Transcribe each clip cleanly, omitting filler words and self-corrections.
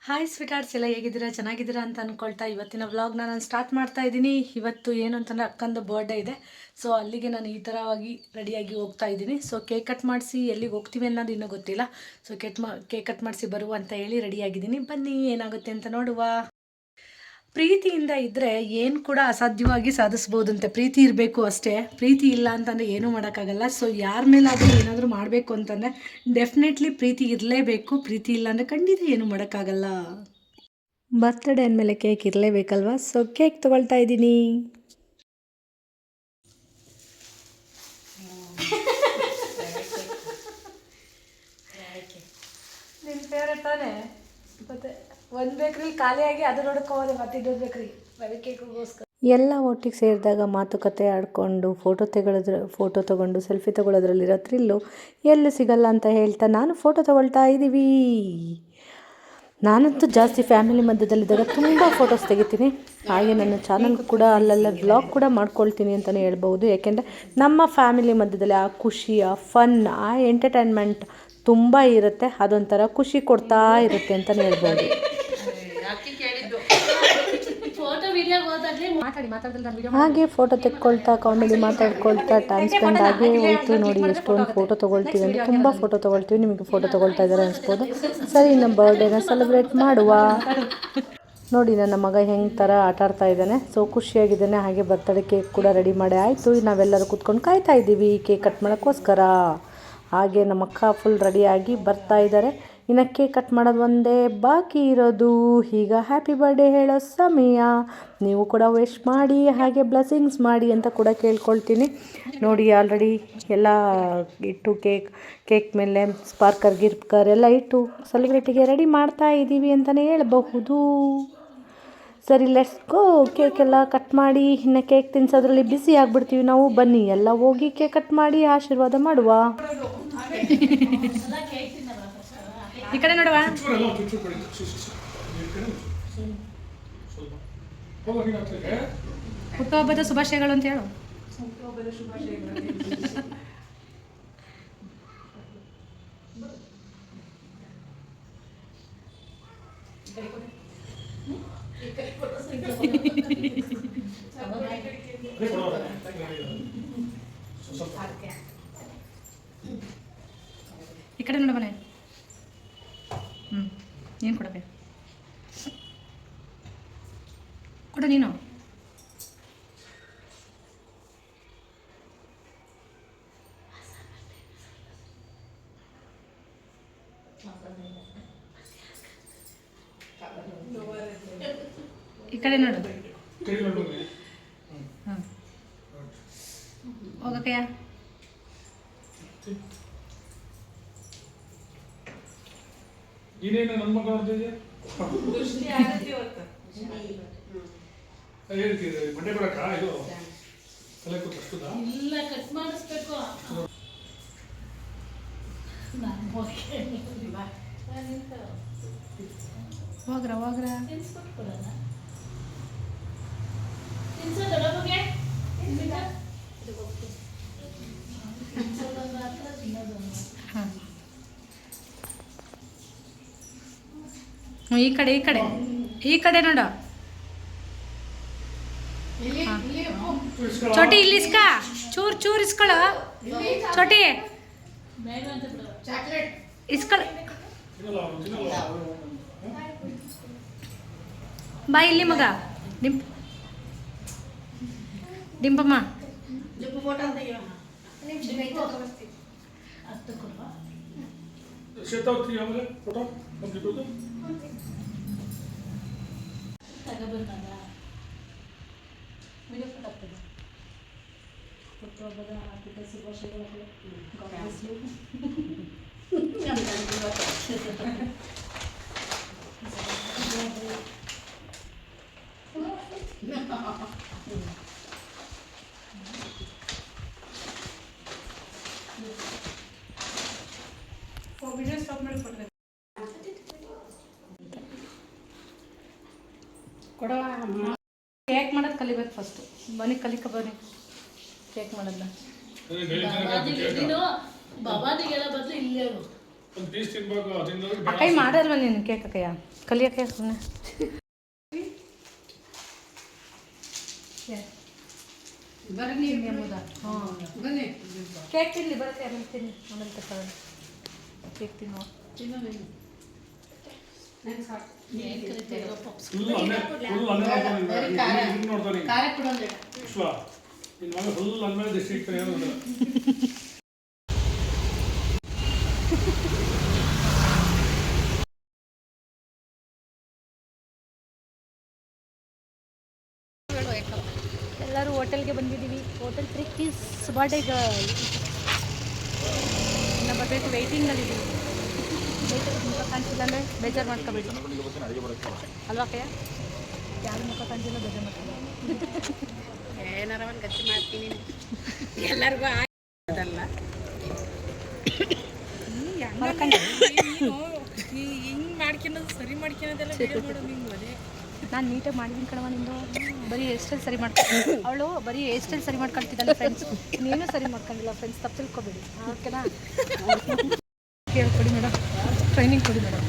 Hi ಸ್ವೀಟಾರ್ಟ್ಸ್ ಎಲ್ಲ ಹೇಗಿದ್ದೀರಾ ಚೆನ್ನಾಗಿದ್ದೀರಾ ಅಂತ ಅಂದ್ಕೊಳ್ತಾ ಇವತ್ತಿನ ವ್ಲಾಗ್ನ ನಾನು ಸ್ಟಾರ್ಟ್ ಮಾಡ್ತಾ ಇದ್ದೀನಿ. ಇವತ್ತು ಏನು ಅಂತಂದರೆ ಅಕ್ಕಂದು ಬರ್ಡೇ ಇದೆ. ಸೊ ಅಲ್ಲಿಗೆ ನಾನು ಈ ಥರವಾಗಿ ರೆಡಿಯಾಗಿ ಹೋಗ್ತಾ ಇದ್ದೀನಿ. ಸೊ ಕೇಕ್ ಕಟ್ ಮಾಡಿಸಿ ಎಲ್ಲಿಗೆ ಹೋಗ್ತೀವಿ ಅನ್ನೋದು ಇನ್ನೂ ಗೊತ್ತಿಲ್ಲ. ಸೊ ಕೇಕ್ ಕಟ್ ಮಾಡಿಸಿ ಬರುವ ಅಂತ ಹೇಳಿ ರೆಡಿಯಾಗಿದ್ದೀನಿ. ಬನ್ನಿ ಏನಾಗುತ್ತೆ ಅಂತ ನೋಡುವ. ಪ್ರೀತಿಯಿಂದ ಇದ್ದರೆ ಏನು ಕೂಡ ಅಸಾಧ್ಯವಾಗಿ ಸಾಧಿಸ್ಬೋದಂತೆ. ಪ್ರೀತಿ ಇರಬೇಕು ಅಷ್ಟೇ. ಪ್ರೀತಿ ಇಲ್ಲ ಅಂತಂದರೆ ಏನೂ ಮಾಡೋಕ್ಕಾಗಲ್ಲ. ಸೊ ಯಾರ ಮೇಲಾದರೂ ಏನಾದರೂ ಮಾಡಬೇಕು ಅಂತಂದರೆ ಡೆಫಿನೆಟ್ಲಿ ಪ್ರೀತಿ ಇರಲೇಬೇಕು. ಪ್ರೀತಿ ಇಲ್ಲ ಅಂದರೆ ಖಂಡಿತ ಏನೂ ಮಾಡೋಕ್ಕಾಗಲ್ಲ. ಬರ್ತ್ಡೇ ಅಂದಮೇಲೆ ಕೇಕ್ ಇರಲೇಬೇಕಲ್ವ. ಸೊ ಕೇಕ್ ತೊಗೊಳ್ತಾ ಇದ್ದೀನಿ. ನಿನ್ನ ಫೇವ್ರೇಟ್ ತಾನೇ. ಮತ್ತೆ ಒಂದು ಬೇಕ್ರಿ ಖಾಲಿಯಾಗಿ ಅದು ನೋಡ್ಕೋಬೋದು. ಮತ್ತೆ ಇನ್ನೊಂದು ಬೇಕ್ರಿ ರವಿ ಕೇಕ್ಗೋಸ್ಕರ ಎಲ್ಲ ಒಟ್ಟಿಗೆ ಸೇರಿದಾಗ ಮಾತುಕತೆ ಆಡಿಕೊಂಡು ಫೋಟೋ ತೊಗೊಂಡು ಸೆಲ್ಫಿ ತೊಗೊಳೋದ್ರಲ್ಲಿರೋ ಥ್ರಿಲ್ಲು ಎಲ್ಲೂ ಸಿಗಲ್ಲ ಅಂತ ಹೇಳ್ತಾ ನಾನು ಫೋಟೋ ತೊಗೊಳ್ತಾ ಇದ್ದೀವಿ. ನಾನಂತೂ ಜಾಸ್ತಿ ಫ್ಯಾಮಿಲಿ ಮಧ್ಯದಲ್ಲಿದ್ದಾಗ ತುಂಬ ಫೋಟೋಸ್ ತೆಗಿತೀನಿ. ಹಾಗೆ ನನ್ನ ಚಾನಲ್ ಕೂಡ ಅಲ್ಲೆಲ್ಲ ವ್ಲಾಗ್ ಕೂಡ ಮಾಡ್ಕೊಳ್ತೀನಿ ಅಂತಲೇ ಹೇಳ್ಬೋದು. ಯಾಕೆಂದರೆ ನಮ್ಮ ಫ್ಯಾಮಿಲಿ ಮಧ್ಯದಲ್ಲಿ ಆ ಖುಷಿ, ಆ ಫನ್, ಆ ಎಂಟರ್ಟೈನ್ಮೆಂಟ್ ತುಂಬ ಇರುತ್ತೆ. ಅದೊಂಥರ ಖುಷಿ ಕೊಡ್ತಾ ಇರುತ್ತೆ ಅಂತಲೇ ಹೇಳ್ಬೋದು. ಹಾಗೆ ಫೋಟೋ ತೆಕ್ಕೊಳ್ತಾ ಕಾಮಿಡಿ ಮಾತಾಡ್ಕೊಳ್ತಾ ಟೈಮ್ ಸ್ಪೆಂಡ್ ಆಗೇ ಹೋಯ್ತು. ನೋಡಿ ಎಷ್ಟೊಂದು ಫೋಟೋ ತೊಗೊಳ್ತೀವಿ ಅಂದರೆ ತುಂಬ ಫೋಟೋ ತೊಗೊಳ್ತೀವಿ. ನಿಮಗೆ ಫೋಟೋ ತೊಗೊಳ್ತಾ ಇದ್ದಾರೆ ಅನಿಸ್ಬೋದು. ಸರಿ, ನಮ್ಮ ಬರ್ಡೇನ ಸೆಲೆಬ್ರೇಟ್ ಮಾಡುವ. ನೋಡಿ ನನ್ನ ಮಗ ಹೆಂಗೆ ಥರ ಆಟ ಆಡ್ತಾ ಇದ್ದಾನೆ. ಸೊ ಖುಷಿಯಾಗಿದ್ದಾನೆ. ಹಾಗೆ ಬರ್ತಡೇ ಕೇಕ್ ಕೂಡ ರೆಡಿ ಮಾಡಿ ಆಯಿತು. ನಾವೆಲ್ಲರೂ ಕೂತ್ಕೊಂಡು ಕಾಯ್ತಾ ಇದ್ದೀವಿ ಕೇಕ್ ಕಟ್ ಮಾಡೋಕ್ಕೋಸ್ಕರ. ಹಾಗೆ ನಮ್ಮ ಅಕ್ಕ ಫುಲ್ ರೆಡಿಯಾಗಿ ಬರ್ತಾ ಇದ್ದಾರೆ. ಇನ್ನು ಕೇಕ್ ಕಟ್ ಮಾಡೋದು ಒಂದೇ ಬಾಕಿ ಇರೋದು. ಈಗ ಹ್ಯಾಪಿ ಬರ್ಡೇ ಹೇಳೋ ಸಮಯ. ನೀವು ಕೂಡ ವಿಶ್ ಮಾಡಿ ಹಾಗೆ ಬ್ಲೆಸ್ಸಿಂಗ್ಸ್ ಮಾಡಿ ಅಂತ ಕೂಡ ಕೇಳ್ಕೊಳ್ತೀನಿ. ನೋಡಿ ಆಲ್ರೆಡಿ ಎಲ್ಲ ಇಟ್ಟು ಕೇಕ್ ಮೇಲೆ ಸ್ಪಾರ್ಕರ್ ಎಲ್ಲ ಇಟ್ಟು ಸೆಲೆಬ್ರಿಟಿಗೆ ರೆಡಿ ಮಾಡ್ತಾ ಇದ್ದೀವಿ ಅಂತಲೇ ಹೇಳಬಹುದು. ಸರಿ, ಲೆಟ್ಸ್ ಗೋ. ಕೇಕ್ ಎಲ್ಲ ಕಟ್ ಮಾಡಿ ಇನ್ನು ಕೇಕ್ ತಿನ್ಸೋದ್ರಲ್ಲಿ ಬ್ಯುಸಿ ಆಗಿಬಿಡ್ತೀವಿ ನಾವು. ಬನ್ನಿ ಎಲ್ಲ ಹೋಗಿ ಕೇಕ್ ಕಟ್ ಮಾಡಿ ಆಶೀರ್ವಾದ ಮಾಡುವ. ಈ ಕಡೆ ನೋಡುವ. ಹುಟ್ಟುಹಬ್ಬದ ಶುಭಾಶಯಗಳು ಅಂತ ಹೇಳು. ಈ ಕಡೆ ನೋಡ ಮನೆ. ಏನು ಕೊಡಬೇಕು ಕೊಡು ನೀನು. ಈ ಕಡೆ ನೋಡು. ಹಾಂ ಹೋಗಕ್ಕೆಯ. ನೀನೇನು ನನ್ನ ಮಗ ಅಂತಿದ್ಯಾ? ಹೇಳ್ತೀರಿ ಮಂಡೆ ಕೊಡಕ್ಕ ಇದು ತಲೆ ಕೂತಷ್ಟುದ ಇಲ್ಲ ಕಟ್ ಮಾಡಿಸ್ಬೇಕು. ಹೋಗ್ರ ಈ ಕಡೆ ನೋಡ. ಚೋಟಿ ಇಲ್ಲಿ ಇಸ್ಕ. ಚೂರ್ ಇಸ್ಕೊಳ. ಚೋಟಿ ಇಸ್ಕೊಳ. ಬಾ ಇಲ್ಲಿ ಮಗ. ಡಿಂಪಮ್ಮ ಶೇತಾವತಿ ಆಮೇಲೆ ಫೋಟೋ ಕಂಪ್ಲೀಟ್ ಹೋದು ತಗೊಬಂದಾಗ ವಿಡಿಯೋ ಫೋಟೋ ಆಗ್ತದೆ. ಹುಟ್ಟುಹಬ್ಬದ ಹಾಕಿದ ಶುಭಾಶಯಗಳು. ವಿಡಿಯೋ ಸ್ಟಾಪ್ ಮಾಡಿ ಕೊಟ್ಟರೆ ಕೊಡವ. ಕೇಕ್ ಮಾಡೋದು ಕಲಿಬೇಕು ಫಸ್ಟು. ಬನ್ನಿ ಬನ್ನಿ ಕೇಕ್ ಮಾಡೋದನ್ನ. ನೀನು ಬಾಬಾದಿಗೆಲ್ಲ ಬದಲು ಇಲ್ಲೇ ಒಂದು ಪೀಸ್ ತಿನ್ಬೇಕು ತಿನ್ನೋದು ಅಕ್ಕಯ್ಯ ಮಾಡಲ್ವ ನೀನು ಕೇಕ್ ಅಕ್ಕಯ್ಯ ಕಲಿಯಕ್ಕೆ ಸುಮ್ಮನೆ ಕೇಕ್ ತಿನ್ನಿ ಬರುತ್ತೆ ಆಮೇಲೆ ತಿನ್ನಿ ಆಮೇಲೆ ತಗೊಳ್ಳಿ ಕೇಕ್ ತಿನ್ನೋ ಫುಲ್ ನೋಡ್ತಾರೆ ವಿಶ್ವ ನಿನ್ನ ಮಗ ಫುಲ್ ಅಂದ್ಮೇಲೆ ದೃಷ್ಟಿ ಇಡ್ತಾರೆ ಏನೋ ಎಲ್ಲರೂ ಹೋಟೆಲ್ಗೆ ಬಂದಿದ್ದೀವಿ ಹೋಟೆಲ್ ಪ್ರೀತೀಸ್ ಬರ್ಡೇ ಗರ್ಲ್ ಇನ್ನು ಬರಬೇಕು ವೆಯ್ಟಿಂಗ್ನಲ್ಲಿದ್ದೀವಿ ಮುಖ ಕಾಣಿಸಿಲ್ಲ ಅಂದರೆ ಬೇಜಾರು ಮಾಡ್ಕೋಬೇಡಿ ಅಲ್ವಾ ಕಯ್ಯ ಯಾರು ಮುಖ ಕಾಣಿಸಿಲ್ಲ ಬೇಜಾರು ಮಾಡ್ಕೋಬೇಡಿ ಏನಾರ ಒಂದು ಗತಿ ಮಾಡ್ತೀನಿ ಎಲ್ಲರಿಗೂ ಆಗಲ್ಲ ಹಿಂಗೆ ಮಾಡ್ಕೊಳೋದು ಸರಿ ಮಾಡ್ಕೊಳೋದೆಲ್ಲ ವಿಡಿಯೋ ಮಾಡೋದು ಹಿಂಗೆ ಅದೇ ನಾನು ನೀಟಾಗಿ ಮಾಡಿದ್ದೀನಿ ಕಣವ ನಿಂದು ಬರೀ ಹೇರ್ ಸ್ಟೈಲ್ ಸರಿ ಅವಳು ಬರೀ ಹೇರ್ ಸ್ಟೈಲ್ ಸರಿ ಮಾಡ್ಕೊಳ್ತಿದ್ದಾಳೆ ಫ್ರೆಂಡ್ಸ್ ನೀನು ಸರಿ ಮಾಡ್ಕೊಂಡಿಲ್ಲ ಫ್ರೆಂಡ್ಸ್ ತಪ್ಪು ತಿಳ್ಕೊಬೇಡಿ ಓಕೆನಾ ಕೇಳ್ಕೊಡಿ ಮೇಡಮ್ ಟ್ರೈನಿಂಗ್ ಕೊಡಿ ಮೇಡಮ್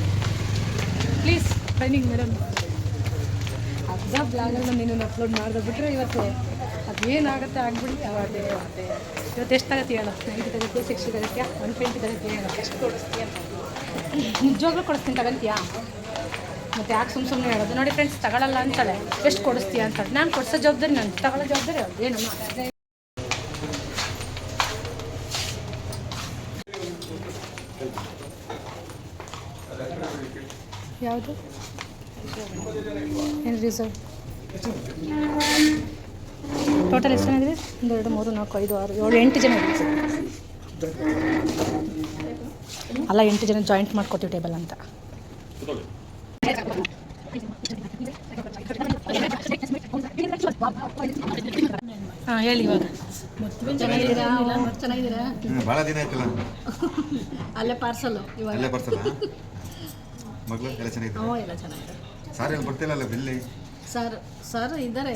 ಪ್ಲೀಸ್ ಟ್ರೈನಿಂಗ್ ಮೇಡಮ್ ಅರ್ಧ ಬ್ಲಾಗಲ್ಲಿ ನೀನು ಅಪ್ಲೋಡ್ ಮಾಡಿದೆ ಬಿಟ್ಟರೆ ಇವತ್ತು ಅದೇನಾಗುತ್ತೆ ಆಗ್ಬಿಡಿ ಅದೇ ಇವತ್ತು ಎಷ್ಟಾಗತ್ತೆ ಹೇಳು 90 ತಗತ್ತೀಯ 60 ತಗತ್ತೀಯ 120 ತಗತ್ತೀಯ ಹೇಳು ಎಷ್ಟು ಕೊಡಿಸ್ತೀಯ ನಿಜವಾಗ್ಲೂ ಕೊಡಿಸ್ತೀನಿ ತಗೊಂತೀಯಾ ಮತ್ತು ಯಾಕೆ ಸುಮ್ಮನೆ ಹೇಳೋದು ನೋಡಿ ಫ್ರೆಂಡ್ಸ್ ತಗೊಳ್ಳಲ್ಲ ಅಂತಾಳೆ ಎಷ್ಟು ಕೊಡಿಸ್ತೀಯ ಅಂತಾಳೆ ನಾನು ಕೊಡಿಸೋ ಜವಾಬ್ದಾರಿ ನಾನು ತಗೊಳ್ಳೋ ಜವಾಬ್ದಾರಿ ಅವ್ರು ಏನಮ್ಮ ಯಾವುದು ಏನು ರಿಸರ್ವ್ ಟೋಟಲ್ ಎಷ್ಟು ಜನ ಇದ್ದೀವಿ 1 2 3 4 5 6 7 8 ಜನ ಇದ್ದೀವಿ ಅಲ್ಲ 8 ಜನ ಜಾಯಿಂಟ್ ಮಾಡ್ಕೊತೀವಿ ಟೇಬಲ್ ಅಂತ ಹಾಂ ಹೇಳಿ ಇವಾಗ ಚೆನ್ನಾಗಿದ್ದೀರಾ ಚೆನ್ನಾಗಿದ್ದೀರಾ ಭಾಳ ದಿನ ಆಯ್ತಲ್ಲ ಅಲ್ಲೇ ಪಾರ್ಸಲ್ ಇವಾಗ ಅಲ್ಲೇ ಬರ್ಸಲ್ಲ ಮಗಳು ಎಲ್ಲ ಚೆನ್ನಾಗಿದೆ ಎಲ್ಲ ಚೆನ್ನಾಗಿದೆ ಸಾರ್ ಏನು ಬರ್ತಿಲ್ಲ ಬಿಲ್ಲಿ ಸರ್ ಇದ್ದಾರೆ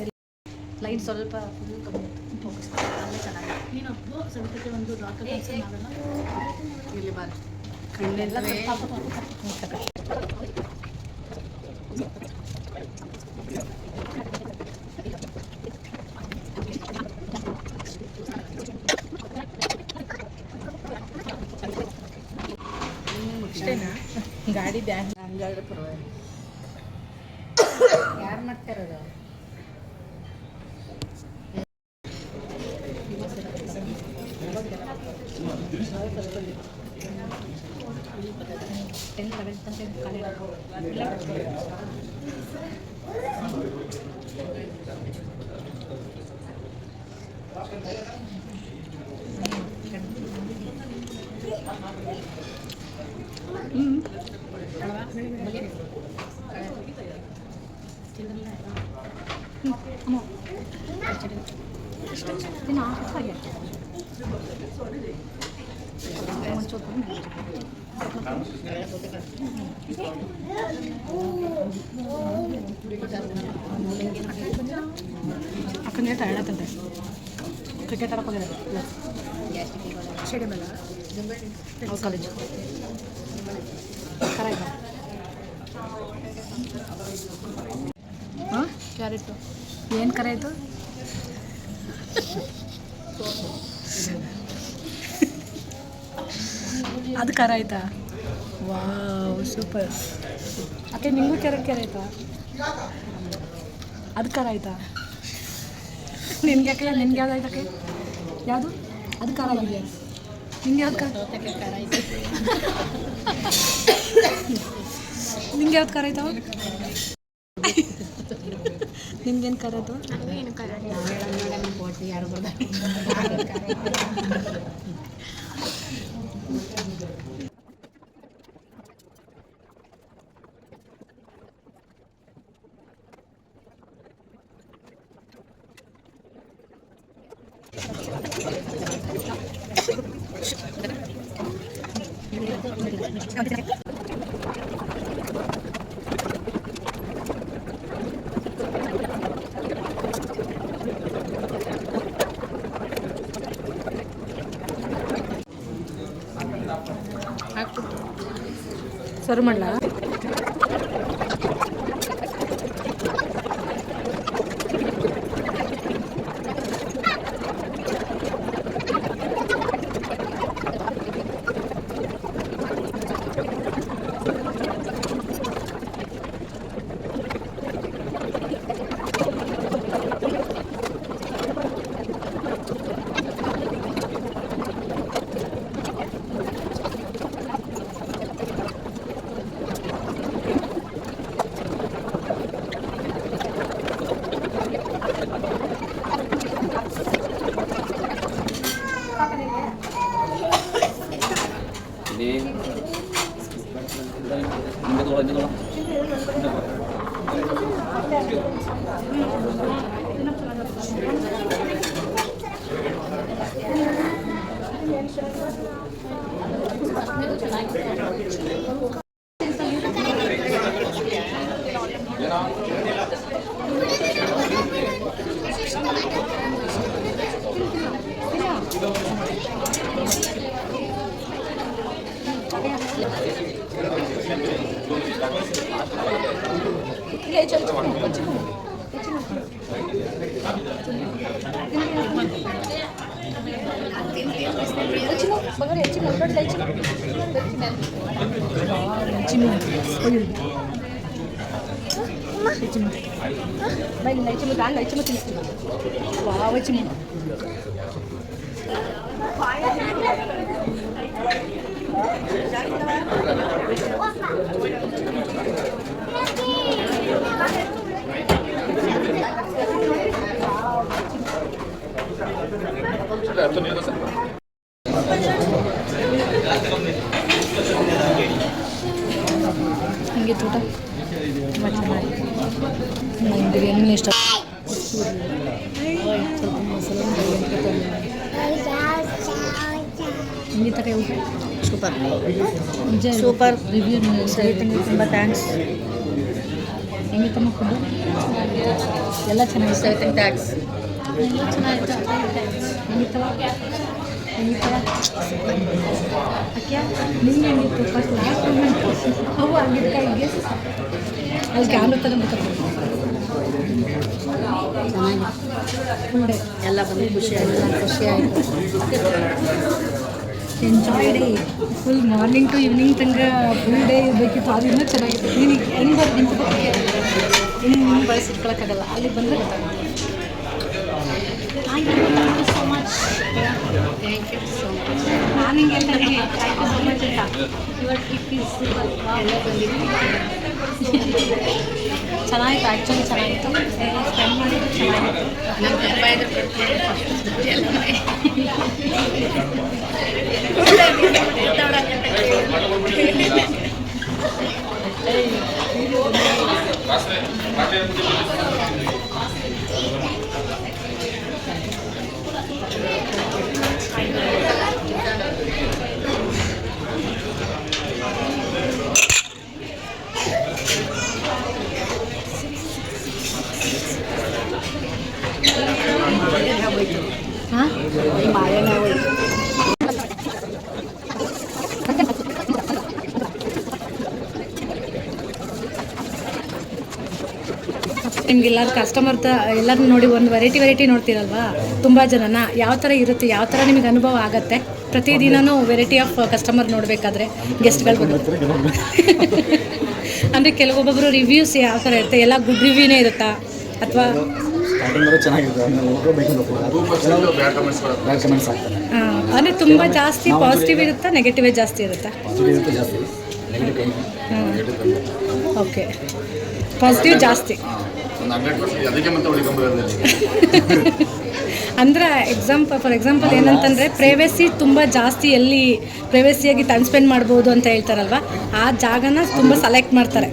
ಲೈಟ್ ಸ್ವಲ್ಪ ಫುಲ್ ಕಮ್ಮಿ ಅಲ್ಲೇ ಚೆನ್ನಾಗಿದೆ ನೀನೊಬ್ಬ ಸಂತಕ್ಕೆ ಒಂದು ಇಲ್ಲಿ ಬಾರಿ ಕಣ್ಣೆಲ್ಲ ಅಷ್ಟೇನಾ ಗಾಡಿ ಬ್ಯಾಂಕ್ ಹಂಗಾದ್ರೆ ಪರವಾಗಿಲ್ಲ ಯಾರು ಮಾಡ್ತಾ ಇರೋದು ಅಕ್ಕಂಗೆ ಟೈರ್ಡ್ ಆಯ್ತಂತೆ ಕ್ರಿಕೆಟ್ ಆಡಕ್ಕೆ ಹೋಗಿದ್ದಾರೆ ಸ್ಟೇಡಿಯಮ್ ಎಲ್ಲ ಅವ್ರ ಕಾಲೇಜು ಕರ ಇದೆ ಹಾಂ ಕ್ಯಾರೆಟು ಏನು ಕರ ಆಯಿತು ಅದು ಖಾರ ಆಯ್ತಾ ವಾವ್ ಸೂಪರ್ ಅಕ್ಕೆ ನಿಮಗೂ ಕ್ಯಾರೆಟ್ ಆಯ್ತಾ ಅದು ಖಾರ ಆಯ್ತಾ ನಿನ್ಗೆ ಯಾಕೆ ನಿನ್ಗೆ ಯಾವ್ದು ಆಯ್ತಕ್ಕೆ ಯಾವುದು ಅದು ಖಾರ ಆಗಿದೆಯಾ ನಿಂಗೆ ಯಾವ್ದು ಖಾರ ಆಯ್ತು ನಿಂಗೆ ಯಾವ್ದು ಖಾರ ಆಯ್ತಾವ ನಿಮ್ಗೇನು ಖಾರ ಆಯ್ತು ಏನು ಖಾರ ಮೇಡಮ್ ಕೊಟ್ಟು ಯಾರು ಬರ್ತಾರೆ ಹಾಕ್ಬಿಟ್ಟು ಸರ್ವ್ ಮಾಡಲಾ? ಹಂಗೆ ಊಟ ತುಂಬ ಚೆನ್ನಾಗಿ ನಂಗೆ ಬಿರಿಯಾನಿ ಇಷ್ಟ. ಸ್ವಲ್ಪ ಮಸಾಲೆ ಹಿಂಗೆ ತಗ ಊಟ ಸೂಪರ್ ಸೂಪರ್ ರಿವ್ಯೂ ಸಹಿತಂಗೆ ತುಂಬ ಥ್ಯಾಂಕ್ಸ್. ಹೆಂಗೆ ತಮ್ಮ ಫುಡ್ಡು ಎಲ್ಲ ಚೆನ್ನಾಗಿ ಸಹಿತಂಗೆ ಥ್ಯಾಂಕ್ಸ್. ಎಲ್ಲ ಚೆನ್ನಾಗಿತ್ತು. ಹೆಂಗಿತ್ತವ ಹೆಂಗಿತ್ತವ ಅಕ್ಯ ನಿಂಗೆ ಹೆಂಗಿತ್ತು ಫಸ್ಟ್ ಲಾಸ್ಟ್ ಮೂಮೆಂಟ್ ಅವು ಹಂಗಿದ್ದ ಹಿಂಗೆ ಅಲ್ಲಿ ಕ್ಯಾಮ್ರಾ ತಗೊಂಡು ಚೆನ್ನಾಗಿ ಫುಲ್ ಡೇ ಎಲ್ಲ ಬಂದು ಖುಷಿ ಆಯಿತು. Enjoy day full morning to evening ತನಕ ಫುಲ್ ಡೇ ಇರಬೇಕಿತ್ತು. ಅದು ಇನ್ನೂ ಚೆನ್ನಾಗಿತ್ತು. ನಿನಗೆ ಹೆಂಗೆ ಬರೋದು ನಿಂತು ಇನ್ನು ಬಳಸಿಟ್ಕೊಳಕ್ಕಾಗಲ್ಲ, ಅಲ್ಲಿ ಬಂದರೆ ಗೊತ್ತಾಗುತ್ತೆ. Thank you so much. Thank you so much. ನಾನು ಹಿಂಗೆ ಥ್ಯಾಂಕ್ ಯು ಸೊ ಮಚ್ ಅಂತ ಇವತ್ತು ಟ್ರಿಪ್ ಈಸ್ ಸೂಪರ್. ಎಲ್ಲ ಬಂದಿತ್ತು ಚೆನ್ನಾಗಿತ್ತು. ಆ್ಯಕ್ಚುಲಿ ಚೆನ್ನಾಗಿತ್ತು. ಸ್ಪೆಂಡ್ ಮಾಡಿದ್ದು ಚೆನ್ನಾಗಿತ್ತು. ನಮ್ಮ ಹಾಂ ಬಾಳೆಹಣ್ಣು ಹೋಯ್ತು. ನಿಮ್ಗೆಲ್ಲರೂ ಕಸ್ಟಮರ್ ಎಲ್ಲರೂ ನೋಡಿ ಒಂದು ವೆರೈಟಿ ನೋಡ್ತೀರಲ್ವಾ ತುಂಬ ಜನನ, ಯಾವ ಥರ ಇರುತ್ತೆ, ಯಾವ ಥರ ನಿಮಗೆ ಅನುಭವ ಆಗುತ್ತೆ ಪ್ರತಿದಿನವೂ ವೆರೈಟಿ ಆಫ್ ಕಸ್ಟಮರ್ ನೋಡಬೇಕಾದ್ರೆ ಗೆಸ್ಟ್ಗಳು ಬಂದು ಅಂದರೆ ಕೆಲವೊಬ್ಬೊಬ್ಬರು ರಿವ್ಯೂಸ್ ಯಾವ ಥರ ಇರುತ್ತೆ? ಎಲ್ಲ ಗುಡ್ ರಿವ್ಯೂನೇ ಇರುತ್ತಾ ಅಥವಾ ಅಂದರೆ ತುಂಬ ಜಾಸ್ತಿ ಪಾಸಿಟಿವ್ ಇರುತ್ತಾ ನೆಗೆಟಿವೇ ಜಾಸ್ತಿ ಇರುತ್ತಾ? ಓಕೆ, ಪಾಸಿಟಿವ್ ಜಾಸ್ತಿ. ಅಂದರೆ ಫಾರ್ ಎಕ್ಸಾಂಪಲ್ ಏನಂತಂದರೆ ಪ್ರೈವೇಸಿ ತುಂಬ ಜಾಸ್ತಿ, ಎಲ್ಲಿ ಪ್ರೈವೇಸಿಯಾಗಿ ಟೈಮ್ ಸ್ಪೆಂಡ್ ಮಾಡ್ಬೋದು ಅಂತ ಹೇಳ್ತಾರಲ್ವ, ಆ ಜಾಗನ ತುಂಬ ಸೆಲೆಕ್ಟ್ ಮಾಡ್ತಾರೆ.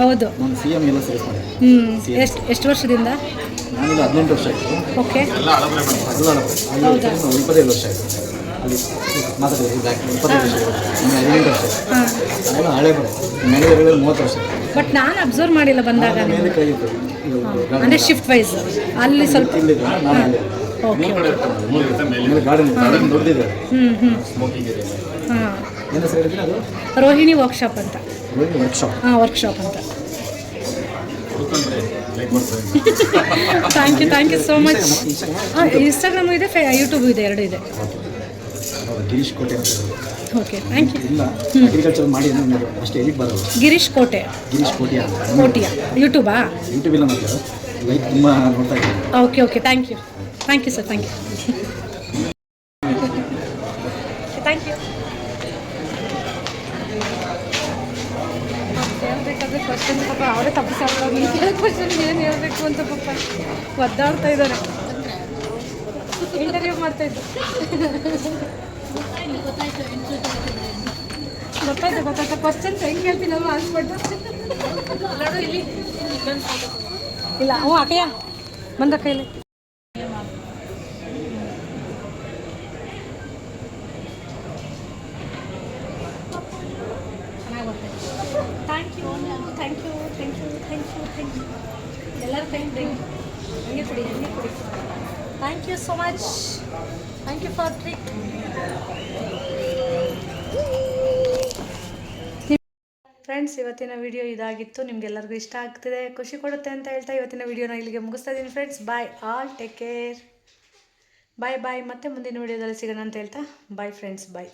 ಹೌದು. ಎಷ್ಟು ವರ್ಷದಿಂದ? 18 ವರ್ಷ ಆಯಿತು. ಓಕೆ. ಹೌದಾ? 25 ವರ್ಷ ಆಯಿತು. ಅಲ್ಲಿ ಮಾತಾಡಿದ್ರೆ 25 ವರ್ಷ, 18 ವರ್ಷ ಎಲ್ಲ ಹಳೆ ಬರೋದು. ಮ್ಯಾನೇಜರ್ಗಳು 30 ವರ್ಷ. ಬಟ್ ನಾನು ಅಬ್ಸರ್ವ್ ಮಾಡಿಲ್ಲ ಬಂದಾಗ. ಮೇಲೆ ಕೈ ಇತ್ತು ಅಂದರೆ ಶಿಫ್ಟ್ ವೈಸ್ ಅಲ್ಲಿ ಸ್ವಲ್ಪ. ಓಕೆ. ಗಾರ್ಡನ್ ದೊಡ್ಡದಿದೆ ಸ್ಮೋಕಿಂಗ್ ಏರಿಯಾ. ಹಾಂ, ಏನು ಹೆಸರು ಹೇಳಿದ್ರೆ ಅದು ರೋಹಿಣಿ ವರ್ಕ್ಶಾಪ್ ಅಂತ. ವರ್ಕ್ಶಾಪ್. ಹಾಂ, ವರ್ಕ್ಶಾಪ್ ಅಂತ. ಲೈಕ್ ಮಾಡ್ತಾರೆ. Thank you so much. ಹಾಂ, ಇನ್ಸ್ಟಾಗ್ರಾಮು ಇದೆ, ಯೂಟ್ಯೂಬು ಇದೆ, ಎರಡೂ ಇದೆ. ಗಿರೀಶ್ ಕೋಟೆ ಅಂತ ಇದೆ. Okay, thank you. ಇಲ್ಲ ಅಗ್ರಿಕಲ್ಚರ್ ಮಾಡಿ ಅಷ್ಟು ಎಲ್ಲಿಗೆ ಬರೋದು. ಗಿರೀಶ್ ಕೋಟೆ, ಗಿರೀಶ್ ಕೋಟಿಯಾ ಕೋಟಿಯ ಯೂಟ್ಯೂಬಾ? ಯೂಟ್ಯೂಬ್ ಇಲ್ಲ ಮತ್ತೆ ಲೈಕ್ ತುಂಬ ನೋಡ್ತಾ ಇದ್ದೀನಿ. Okay, thank you sir, thank you. Thank you. ಹೇಳ್ಬೇಕಾದ್ರೆ ಕ್ವಶನ್ ಪಾಪ ಅವರೇ ತಪ್ಪಿಸಾಡ್ತಾರೆ. ನೀವು ಕೇಳೋ ಕ್ವಶನ್ ಏನು ಹೇಳಬೇಕು ಅಂತ ಪಾಪ ಒದ್ದಾಡ್ತಾ ಇದ್ದಾರೆ. ಇಂಟರ್ವ್ಯೂ ಮಾಡ್ತಾಯಿದ್ದು. ಗೊತ್ತಾಯ್ತು ಕ್ವಶನ್ಸ್ ಹೆಂಗೆ ಹೇಳ್ತೀನಿ ಅವರು ಅನ್ಸ್ಬಿಟ್ಟು. ಇಲ್ಲ ಹ್ಞೂ ಅಕ್ಕಯ್ಯ ಬಂದ ಕೈಲಿ. ಥ್ಯಾಂಕ್ ಯು ಎಲ್ಲರ ಕೈ ಹಂಗೆ ಕೊಡಿ. Thank you so much. Thank you for treat. Friends, ಇವತ್ತಿನ ವಿಡಿಯೋ ಇದಾಗಿತ್ತು. ನಿಮಗೆಲ್ಲರಿಗೂ ಇಷ್ಟ ಆಗ್ತಿದೆ, ಖುಷಿ ಕೊಡುತ್ತೆ ಅಂತ ಹೇಳ್ತಾ ಇವತ್ತಿನ ವಿಡಿಯೋನ ಇಲ್ಲಿಗೆ ಮುಗಿಸ್ತಾ ಇದ್ದೀನಿ friends. Bye all, take care. Bye. ಮತ್ತೆ ಮುಂದಿನ ವಿಡಿಯೋದಲ್ಲಿ ಸಿಗೋಣ ಅಂತ ಹೇಳ್ತಾ ಬಾಯ್ ಫ್ರೆಂಡ್ಸ್, ಬಾಯ್.